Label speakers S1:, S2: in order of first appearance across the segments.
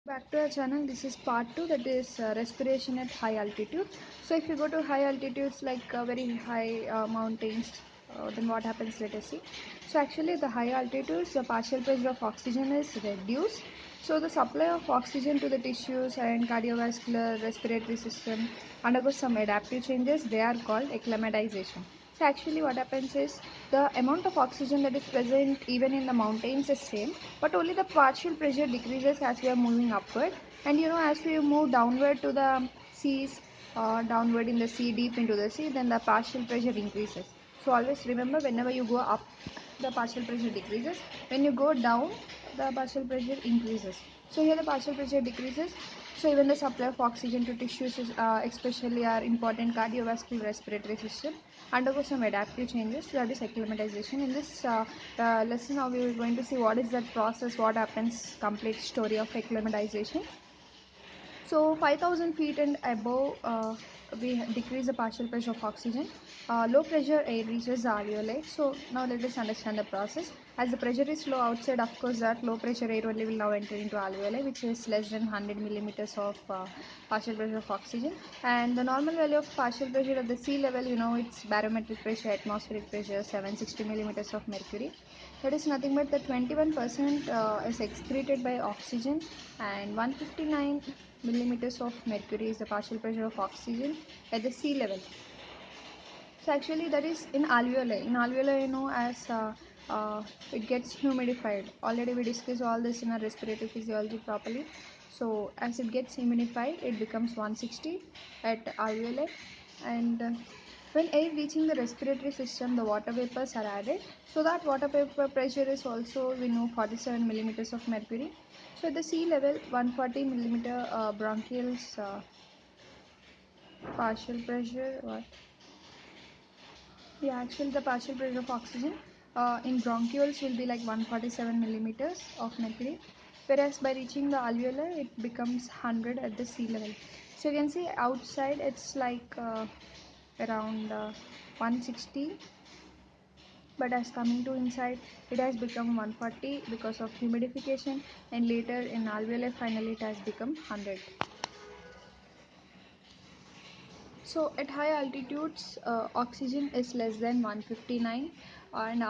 S1: Back to our channel. This is part 2, that is respiration at high altitude. So if you go to high altitudes like very high mountains, then what happens, let us see. So actually the high altitudes, the partial pressure of oxygen is reduced, so the supply of oxygen to the tissues and cardiovascular respiratory system undergoes some adaptive changes. They are called acclimatization. So actually what happens is the amount of oxygen that is present even in the mountains is same, but only the partial pressure decreases as we are moving upward. And as we move downward to the seas, downward in the sea, deep into the sea, then the partial pressure increases. So always remember, whenever you go up, the partial pressure decreases. When you go down, the partial pressure increases. So here the partial pressure decreases. So even the supply of oxygen to tissues, especially our important cardiovascular respiratory system, undergo some adaptive changes. That is acclimatization. In this lesson, now we are going to see what is that process, what happens, complete story of acclimatization. So 5000 feet and above, we decrease the partial pressure of oxygen. Low pressure air reaches the alveoli. So now let us understand the process. As the pressure is low outside, of course that low pressure air only will now enter into alveoli, which is less than 100 millimeters of partial pressure of oxygen. And the normal value of partial pressure at the sea level, it's barometric pressure, atmospheric pressure, 760 millimeters of mercury. That is nothing but the 21% is excreted by oxygen, and 159 millimeters of mercury is the partial pressure of oxygen at the sea level. So actually that is in alveoli. In alveoli, as it gets humidified. Already we discussed all this in our respiratory physiology properly. So as it gets humidified, it becomes 160 at alveoli, and when air reaching the respiratory system, the water vapors are added. So that water vapor pressure is also, we know, 47 millimeters of mercury. So at the sea level, 140 millimeter bronchioles partial pressure. What? Yeah, actually the partial pressure of oxygen in bronchioles will be like 147 millimeters of mercury, whereas by reaching the alveoli it becomes 100 at the sea level. So you can see outside it's like around 160, but as coming to inside it has become 140 because of humidification, and later in alveoli finally it has become 100. So at high altitudes, oxygen is less than 159, and in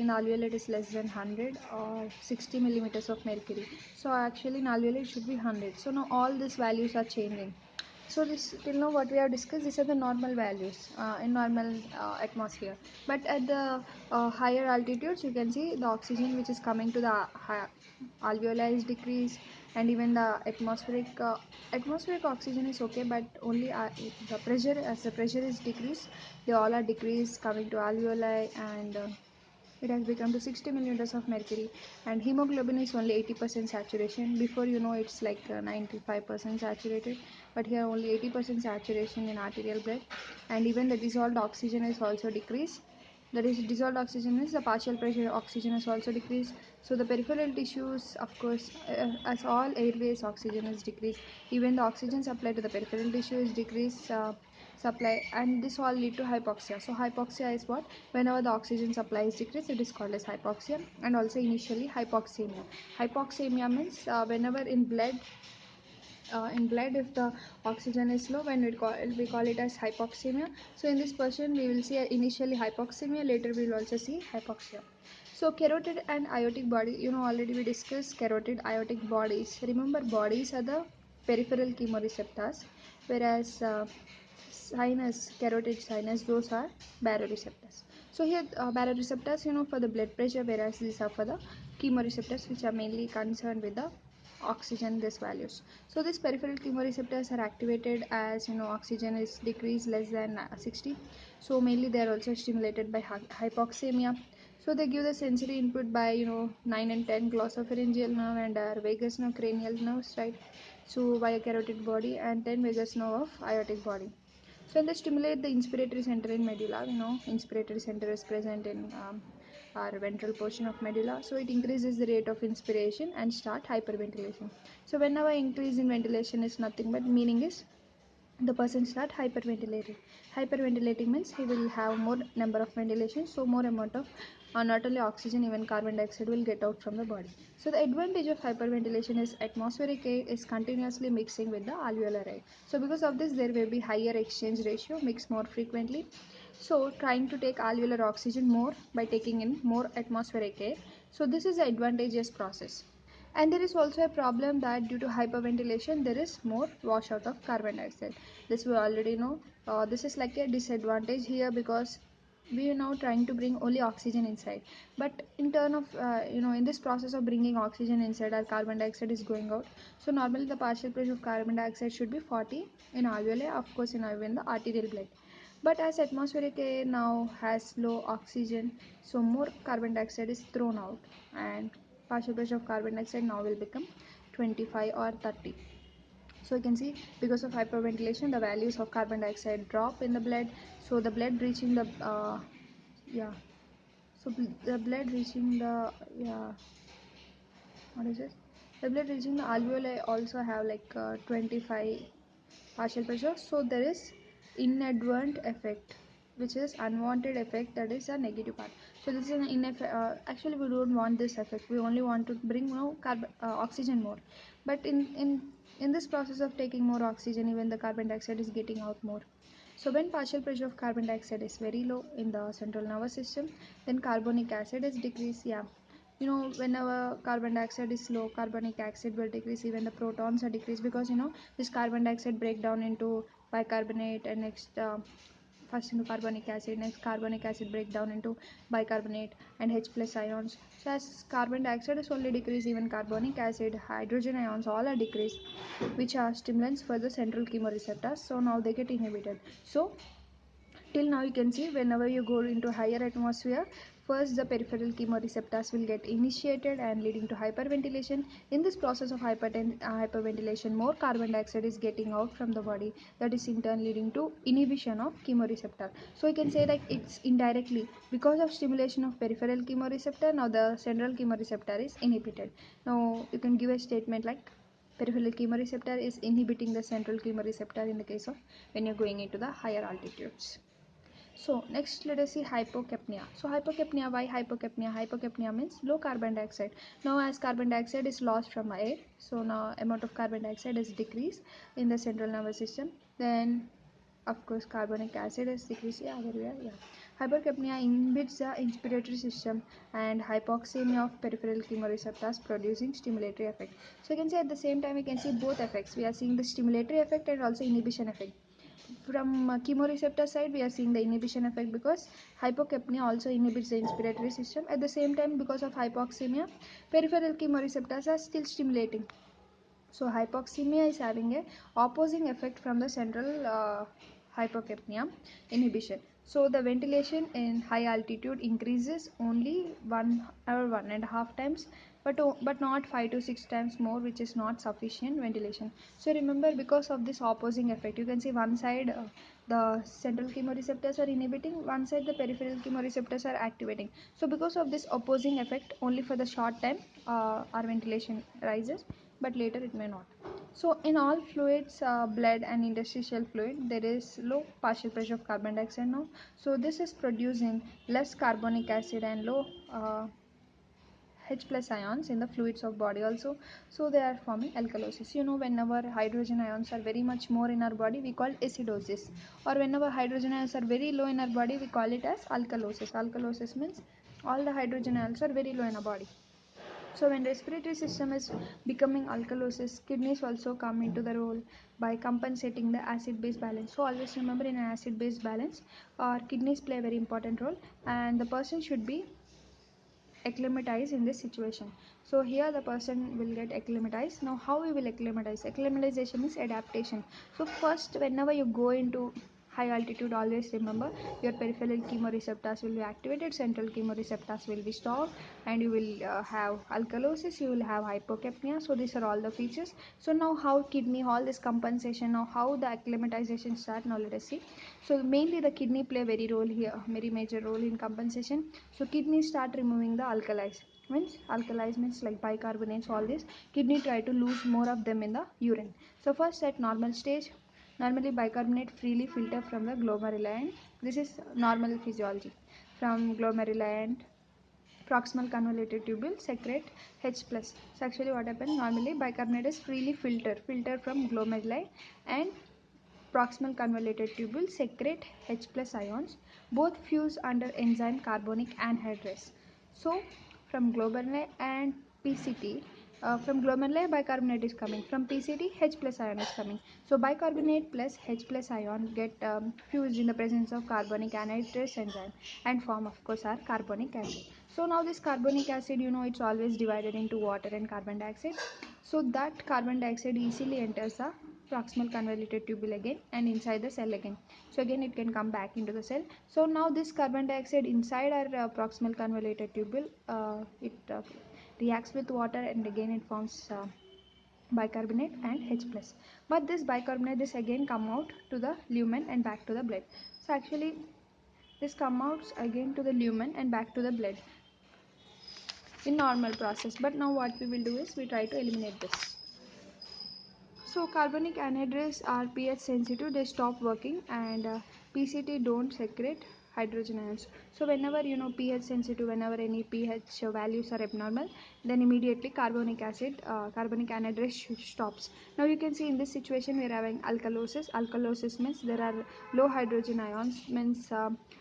S1: alveoli it is less than 100 or 60 millimeters of mercury. So actually in alveoli it should be 100. So now all these values are changing. So this till now what we have discussed, these are the normal values in normal atmosphere. But at the higher altitudes, you can see the oxygen which is coming to the alveoli is decreased, and even the atmospheric oxygen is okay, but only the pressure, as the pressure is decreased, they all are decreased coming to alveoli, and it has become to 60 millimeters of mercury. And hemoglobin is only 80% saturation. Before, it's like 95% saturated, but here only 80% saturation in arterial blood. And even the dissolved oxygen is also decreased. That is, dissolved oxygen is the partial pressure oxygen is also decreased. So the peripheral tissues, of course, as all airways, oxygen is decreased. Even the oxygen supply to the peripheral tissue is decreased supply, and this all lead to hypoxia. So hypoxia is what? Whenever the oxygen supply is decreased, it is called as hypoxia. And also initially hypoxemia. Hypoxemia means whenever in blood, if the oxygen is low, when we call it as hypoxemia. So in this person we will see initially hypoxemia, later we will also see hypoxia. So carotid and aortic body, already we discussed carotid aortic bodies. Remember, bodies are the peripheral chemoreceptors, whereas carotid sinus, those are baroreceptors. So here baroreceptors, for the blood pressure, whereas these are for the chemoreceptors, which are mainly concerned with the oxygen, these values. So these peripheral chemoreceptors are activated as oxygen is decreased less than 60. So mainly they are also stimulated by hypoxemia. So they give the sensory input by 9 and 10 glossopharyngeal nerve and vagus nerve, cranial nerves, right? So via carotid body, and 10 vagus nerve of aortic body. So they stimulate the inspiratory center in medulla. Inspiratory center is present in our ventral portion of medulla. So it increases the rate of inspiration and start hyperventilation. So whenever increase in ventilation is nothing but meaning is the person start hyperventilating. Hyperventilating means he will have more number of ventilation, so more amount of not only oxygen, even carbon dioxide will get out from the body. So the advantage of hyperventilation is atmospheric air is continuously mixing with the alveolar air. So because of this, there will be higher exchange ratio, mix more frequently. So trying to take alveolar oxygen more by taking in more atmospheric air. So this is the advantageous process. And there is also a problem that due to hyperventilation there is more washout of carbon dioxide. This we already know. This is like a disadvantage here because we are now trying to bring only oxygen inside, but in turn of in this process of bringing oxygen inside, our carbon dioxide is going out. So normally the partial pressure of carbon dioxide should be 40 in alveoli, of course in the arterial blood. But as atmospheric air now has low oxygen, so more carbon dioxide is thrown out, and partial pressure of carbon dioxide now will become 25 or 30. So you can see because of hyperventilation the values of carbon dioxide drop in the blood. So the blood reaching the yeah so the blood reaching the what is it the blood reaching the alveoli also have like 25 partial pressure. So there is inadvertent effect, which is unwanted effect, that is a negative part. So this is an actually we don't want this effect, we only want to bring oxygen more. But in this process of taking more oxygen, even the carbon dioxide is getting out more. So when partial pressure of carbon dioxide is very low in the central nervous system, then carbonic acid is decreased. Yeah, whenever carbon dioxide is low, carbonic acid will decrease, even the protons are decreased, because this carbon dioxide break down into bicarbonate, and next first into carbonic acid, next carbonic acid break down into bicarbonate and H plus ions. So as carbon dioxide is only decreased, even carbonic acid, hydrogen ions all are decreased, which are stimulants for the central chemoreceptors. So now they get inhibited. So till now you can see whenever you go into higher atmosphere, first the peripheral chemoreceptors will get initiated and leading to hyperventilation. In this process of hyperventilation, more carbon dioxide is getting out from the body, that is in turn leading to inhibition of chemoreceptor. So you can say like it's indirectly because of stimulation of peripheral chemoreceptor, now the central chemoreceptor is inhibited. Now you can give a statement like peripheral chemoreceptor is inhibiting the central chemoreceptor in the case of when you're going into the higher altitudes. So next let us see hypocapnia. So hypocapnia, why hypocapnia? Hypocapnia means low carbon dioxide. Now as carbon dioxide is lost from air, so now amount of carbon dioxide is decreased in the central nervous system. Then of course carbonic acid is decreased. Yeah, there we are. Yeah. Hypercapnia inhibits the inspiratory system and hypoxemia of peripheral chemoreceptors, producing stimulatory effect. So you can say at the same time we can see both effects. We are seeing the stimulatory effect and also inhibition effect. From chemoreceptor side we are seeing the inhibition effect, because hypocapnia also inhibits the inspiratory system. At the same time, because of hypoxemia, peripheral chemoreceptors are still stimulating. So hypoxemia is having a opposing effect from the central hypocapnia inhibition. So the ventilation in high altitude increases only 1 or 1.5 times, but not 5 to 6 times more, which is not sufficient ventilation. So remember, because of this opposing effect, you can see one side the central chemoreceptors are inhibiting, one side the peripheral chemoreceptors are activating. So because of this opposing effect, only for the short time our ventilation rises, but later it may not. So in all fluids, blood and interstitial fluid, there is low partial pressure of carbon dioxide now. So this is producing less carbonic acid and low H plus ions in the fluids of body also. So they are forming alkalosis. Whenever hydrogen ions are very much more in our body, we call acidosis. Or whenever hydrogen ions are very low in our body, we call it as alkalosis. Alkalosis means all the hydrogen ions are very low in our body. So when respiratory system is becoming alkalosis, kidneys also come into the role by compensating the acid-base balance. So always remember, in an acid-base balance, our kidneys play a very important role, and the person should be acclimatize in this situation. So here the person will get acclimatized. Now how we will acclimatize? Acclimatization is adaptation. So first, whenever you go into high altitude, always remember your peripheral chemoreceptors will be activated, central chemoreceptors will be stopped, and you will have alkalosis, you will have hypocapnia. So these are all the features. So now how kidney, all this compensation, now how the acclimatization start, now let us see. So mainly the kidney play very role here, very major role in compensation. So kidney start removing the alkalis means like bicarbonates, all this kidney try to lose more of them in the urine. So first at normal stage, Normally bicarbonate freely filter from the glomeruli, and this is normal physiology. From glomeruli and proximal convoluted tubule secrete H plus. So actually what happens, normally bicarbonate is freely filter from glomeruli, and proximal convoluted tubule secrete H plus ions. Both fuse under enzyme carbonic anhydrase. So from glomeruli and PCT, from glomeruli bicarbonate is coming, from PCT H plus ion is coming. So bicarbonate plus H plus ion get fused in the presence of carbonic anhydrase enzyme and form of course our carbonic acid. So now this carbonic acid, it's always divided into water and carbon dioxide. So that carbon dioxide easily enters the proximal convoluted tubule again and inside the cell again. So again it can come back into the cell. So now this carbon dioxide inside our proximal convoluted tubule, it reacts with water and again it forms bicarbonate and H plus. But this bicarbonate, this again come out to the lumen and back to the blood. So actually this come out again to the lumen and back to the blood in normal process. But now what we will do is we try to eliminate this. So carbonic anhydrase are pH sensitive, they stop working, and PCT don't secrete hydrogen ions. So whenever pH sensitive, whenever any pH values are abnormal, then immediately carbonic anhydrase stops. Now you can see in this situation we are having alkalosis. Alkalosis means there are low hydrogen ions, means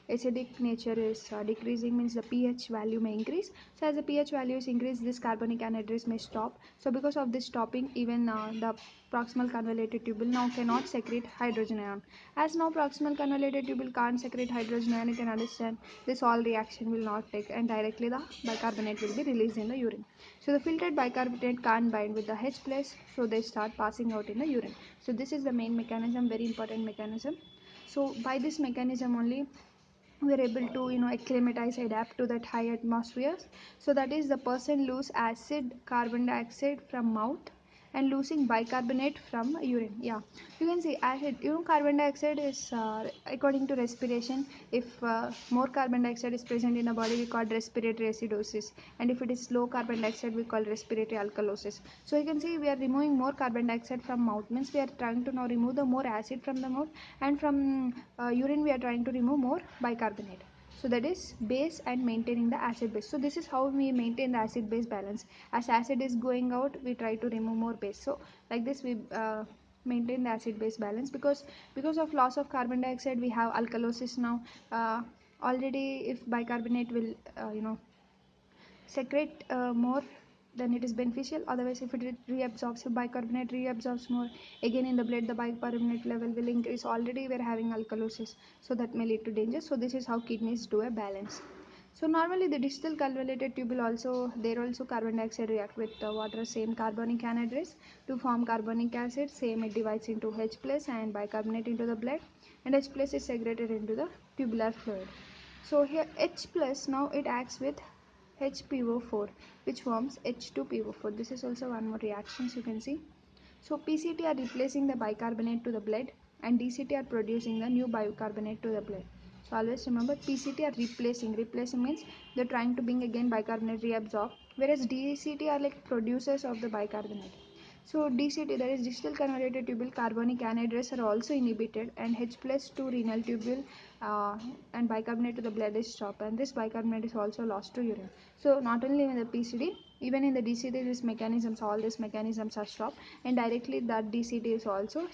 S1: acidic nature is decreasing, means the pH value may increase. So as the pH value is increased, this carbonic anhydrase may stop. So because of this stopping, even the proximal convoluted tubule now cannot secrete hydrogen ion. As now proximal convoluted tubule can't secrete hydrogen ion, you can understand this all reaction will not take and directly the bicarbonate will be released in the urine. So the filtered bicarbonate can't bind with the H plus, so they start passing out in the urine. So this is the main mechanism, very important mechanism. So by this mechanism only we are able to acclimatize, adapt to that high atmosphere. So that is the person lose acid, carbon dioxide from mouth and losing bicarbonate from urine. Yeah, you can see acid, carbon dioxide is according to respiration. If more carbon dioxide is present in the body, we call respiratory acidosis, and if it is low carbon dioxide, we call respiratory alkalosis. So you can see we are removing more carbon dioxide from mouth, means we are trying to now remove the more acid from the mouth, and from urine we are trying to remove more bicarbonate. So that is base and maintaining the acid base. So this is how we maintain the acid base balance. As acid is going out, we try to remove more base. So like this we maintain the acid base balance. Because of loss of carbon dioxide we have alkalosis now. Already if bicarbonate will secrete more, then it is beneficial. Otherwise if it reabsorbs, if bicarbonate reabsorbs more, again in the blood the bicarbonate level will increase. Already we are having alkalosis, so that may lead to danger. So this is how kidneys do a balance. So normally the distal convoluted tubule also, there also carbon dioxide react with water, same carbonic anhydrase to form carbonic acid. Same, it divides into H plus and bicarbonate into the blood, and H plus is segregated into the tubular fluid. So here H plus now it acts with HPO4, which forms H2PO4. This is also one more reactions you can see. So PCT are replacing the bicarbonate to the blood, and DCT are producing the new bicarbonate to the blood. So always remember, PCT are replacing. Replacing means they're trying to bring again bicarbonate reabsorb, whereas DCT are like producers of the bicarbonate. So DCT, that is distal convoluted tubule carbonic anhydrase, are also inhibited, and H plus to renal tubule and bicarbonate to the blood is stopped, and this bicarbonate is also lost to urine. So not only in the PCT, even in the DCT, these mechanisms, all these mechanisms are stopped, and directly that DCT is also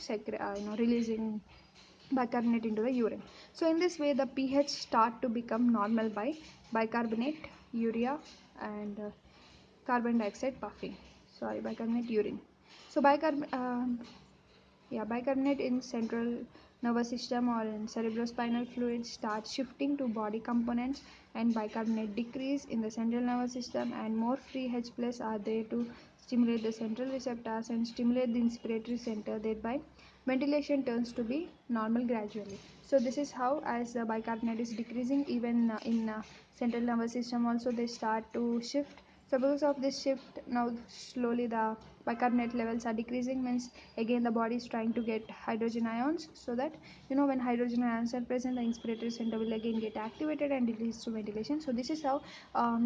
S1: releasing bicarbonate into the urine. So in this way the pH start to become normal by bicarbonate, urea, and carbon dioxide puffing. Sorry, bicarbonate, urine. So bicarbonate in central nervous system or in cerebrospinal fluid starts shifting to body components, and bicarbonate decrease in the central nervous system, and more free H plus are there to stimulate the central receptors and stimulate the inspiratory center, thereby ventilation turns to be normal gradually. So this is how, as the bicarbonate is decreasing, even in central nervous system also they start to shift. So because of this shift, now slowly the bicarbonate levels are decreasing, means again the body is trying to get hydrogen ions, so that when hydrogen ions are present, the inspiratory center will again get activated and it leads to ventilation. So this is how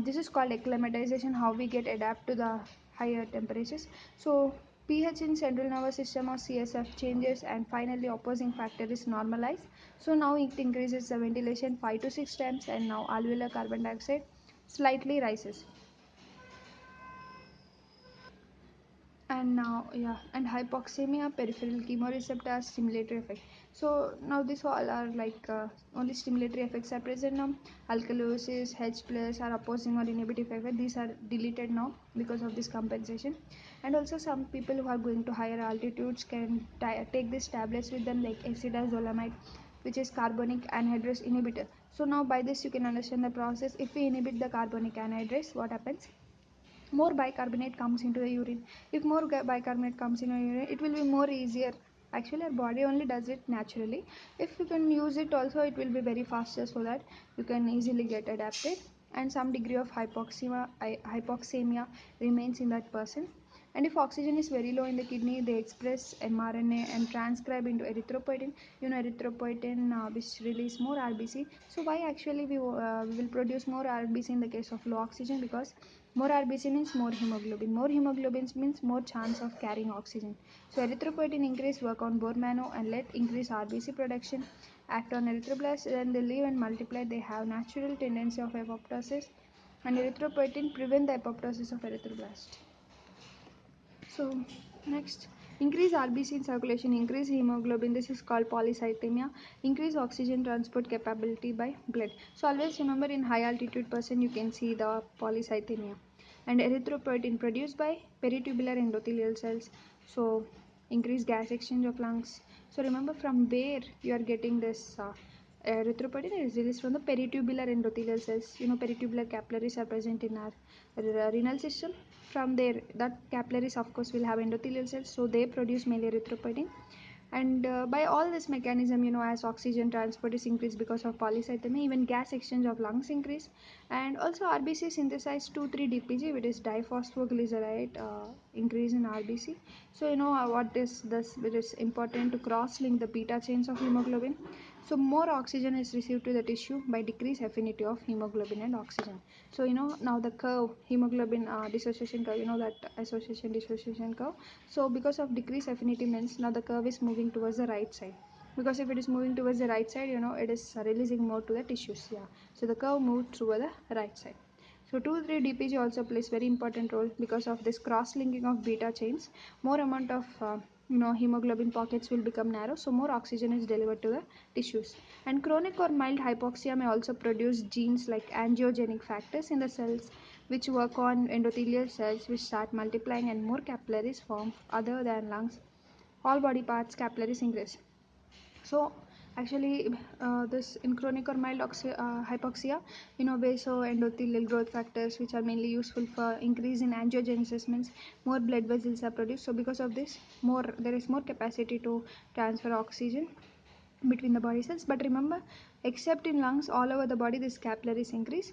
S1: this is called acclimatization, how we get adapt to the higher temperatures. So pH in central nervous system or CSF changes, and finally opposing factor is normalized. So now it increases the ventilation 5 to 6 times, and now alveolar carbon dioxide slightly rises. And now, yeah, and hypoxemia, peripheral chemoreceptor stimulatory effect. So now this all are like only stimulatory effects are present now. Alkalosis, H plus are opposing or inhibitive effect, these are deleted now because of this compensation. And also some people who are going to higher altitudes can take these tablets with them, like acetazolamide, which is carbonic anhydrase inhibitor. So now by this you can understand the process. If we inhibit the carbonic anhydrase, what happens? More bicarbonate comes into the urine. If more bicarbonate comes in the urine, it will be more easier. Actually our body only does it naturally. If you can use it also, it will be very faster, so that you can easily get adapted. And some degree of hypoxemia remains in that person. And if oxygen is very low in the kidney, they express mRNA and transcribe into erythropoietin. Erythropoietin which release more RBC. So why actually we will produce more RBC in the case of low oxygen? Because more RBC means more hemoglobin. More hemoglobin means more chance of carrying oxygen. So erythropoietin increase work on bone marrow and let increase RBC production, act on erythroblasts, then they live and multiply. They have natural tendency of apoptosis, and erythropoietin prevent the apoptosis of erythroblast. So next, increase RBC in circulation, increase hemoglobin. This is called polycythemia. Increase oxygen transport capability by blood. So always remember, in high altitude person you can see the polycythemia. And erythropoietin produced by peritubular endothelial cells. So increase gas exchange of lungs. So remember from where you are getting this erythropoietin is released from the peritubular endothelial cells. Peritubular capillaries are present in our renal system. From there, that capillaries of course will have endothelial cells, so they produce male erythropoietin. And by all this mechanism, as oxygen transport is increased because of polycythemia, even gas exchange of lungs increase. And also RBC synthesize 2,3-DPG, which is diphosphoglyceride, increase in RBC. So what is this? It is important to cross link the beta chains of hemoglobin. So more oxygen is received to the tissue by decreased affinity of hemoglobin and oxygen. So now the curve, hemoglobin dissociation curve, that association dissociation curve. So because of decreased affinity means now the curve is moving towards the right side. Because if it is moving towards the right side, it is releasing more to the tissues. Yeah. So the curve moved toward the right side. So 2,3-DPG also plays very important role because of this cross-linking of beta chains. More amount of hemoglobin pockets will become narrow, so more oxygen is delivered to the tissues. And chronic or mild hypoxia may also produce genes like angiogenic factors in the cells, which work on endothelial cells, which start multiplying, and more capillaries form other than lungs. All body parts capillaries increase. So actually this in chronic or mild hypoxia, vasoendothelial growth factors, which are mainly useful for increase in angiogenesis, means more blood vessels are produced. So because of this, there is more capacity to transfer oxygen between the body cells. But remember, except in lungs, all over the body this capillaries increase.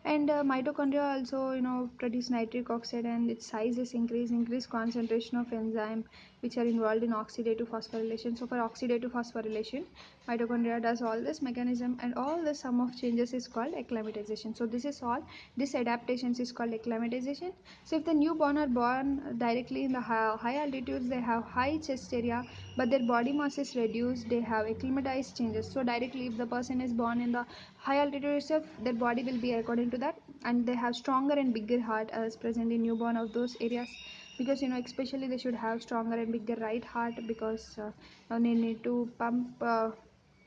S1: And mitochondria also produce nitric oxide, and its size is increase concentration of enzyme which are involved in oxidative phosphorylation. So for oxidative phosphorylation, mitochondria does all this mechanism, and all the sum of changes is called acclimatization. So this is all, this adaptations is called acclimatization. So if the newborn are born directly in the high altitudes, they have high chest area, but their body mass is reduced, they have acclimatized changes. So directly if the person is born in the high altitude itself, their body will be according to that, and they have stronger and bigger heart as present in newborn of those areas. Because especially they should have stronger and bigger right heart, because now they need to pump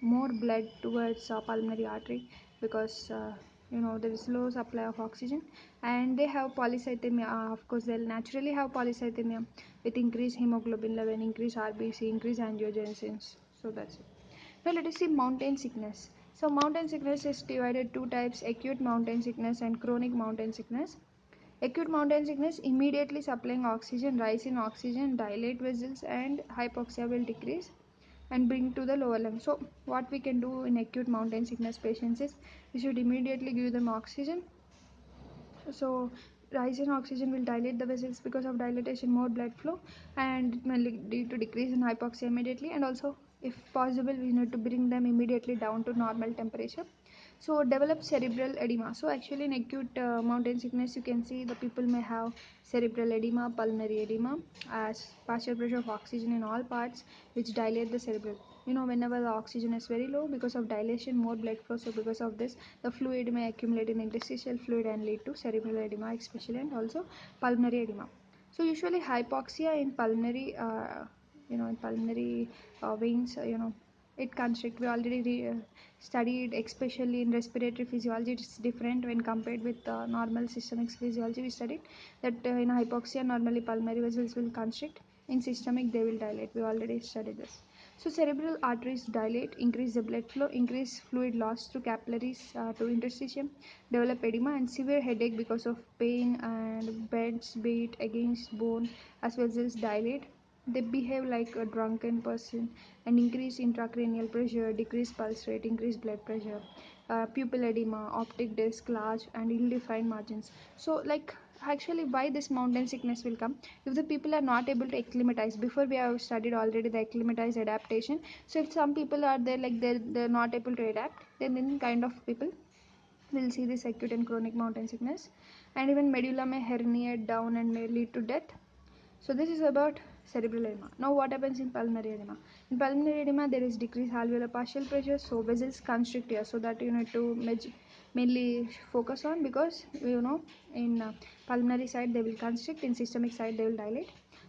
S1: more blood towards pulmonary artery, because there is low supply of oxygen. And they have polycythemia. Of course they'll naturally have polycythemia with increased hemoglobin level, increased RBC, increased angiogenesis. So that's it. Now let us see mountain sickness. So mountain sickness is divided two types: acute mountain sickness and chronic mountain sickness. Acute mountain sickness, immediately supplying oxygen, rise in oxygen, dilate vessels, and hypoxia will decrease and bring to the lower lung. So what we can do in acute mountain sickness patients is, we should immediately give them oxygen. So rise in oxygen will dilate the vessels. Because of dilatation, more blood flow, and it may lead to decrease in hypoxia immediately. And also, if possible, we need to bring them immediately down to normal temperature. So develop cerebral edema. So actually in acute mountain sickness, you can see the people may have cerebral edema, pulmonary edema, as partial pressure of oxygen in all parts, which dilate the cerebral. Whenever the oxygen is very low, because of dilation, more blood flow. So because of this, the fluid may accumulate in interstitial fluid and lead to cerebral edema, especially, and also pulmonary edema. So usually hypoxia in pulmonary, in pulmonary veins, it constrict. We already studied, especially in respiratory physiology. It's different when compared with normal systemic physiology. We studied that in hypoxia, normally pulmonary vessels will constrict. In systemic, they will dilate. We already studied this. So cerebral arteries dilate, increase the blood flow, increase fluid loss through capillaries to interstitium, develop edema and severe headache because of pain and bends beat against bone as vessels dilate. They behave like a drunken person and increase intracranial pressure, decrease pulse rate, increase blood pressure, pupil edema, optic disc large and ill-defined margins. So like actually why this mountain sickness will come if the people are not able to acclimatize. Before we have studied already the acclimatize adaptation. So if some people are there like they're not able to adapt, then kind of people will see this acute and chronic mountain sickness, and even medulla may herniate down and may lead to death. So this is about cerebral edema. Now what happens in pulmonary edema? In pulmonary edema there is decreased alveolar partial pressure, so vessels constrict here, so that you need to mainly focus on, because in pulmonary side they will constrict, in systemic side they will dilate.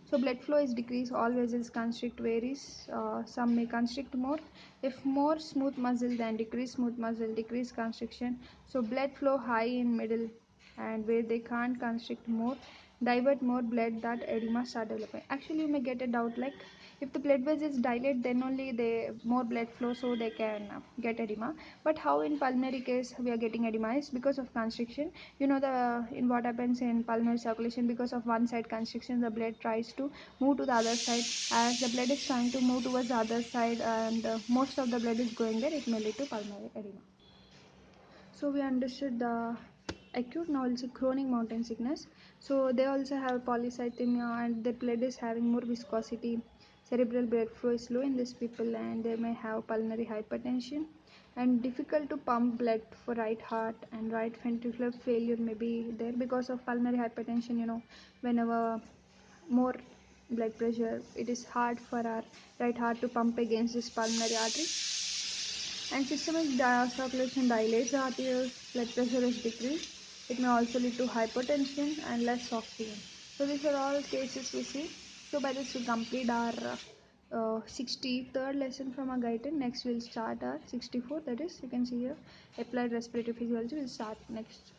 S1: So blood flow is decreased, all vessels constrict varies, some may constrict more. If more smooth muscle, then decrease smooth muscle, decrease constriction. So blood flow high in middle, and where they can't constrict more, divert more blood, that edema start developing. Actually you may get a doubt like if the blood vessels dilate, then only they more blood flow, so they can get edema. But how in pulmonary case we are getting edema is because of constriction. The in what happens in pulmonary circulation, because of one side constriction, the blood tries to move to the other side. As the blood is trying to move towards the other side, and most of the blood is going there, it may lead to pulmonary edema. So we understood the acute, now also chronic mountain sickness. So they also have polycythemia, and their blood is having more viscosity. Cerebral blood flow is low in these people, and they may have pulmonary hypertension and difficult to pump blood for right heart, and right ventricular failure may be there because of pulmonary hypertension. Whenever more blood pressure, it is hard for our right heart to pump against this pulmonary artery. And systemic circulation dilates the arterial, blood pressure is decreased. It may also lead to hypertension and less oxygen. So these are all cases we see. So by this we complete our 63rd lesson from our guidance. Next we'll start our 64th, that is you can see here applied respiratory physiology will start next.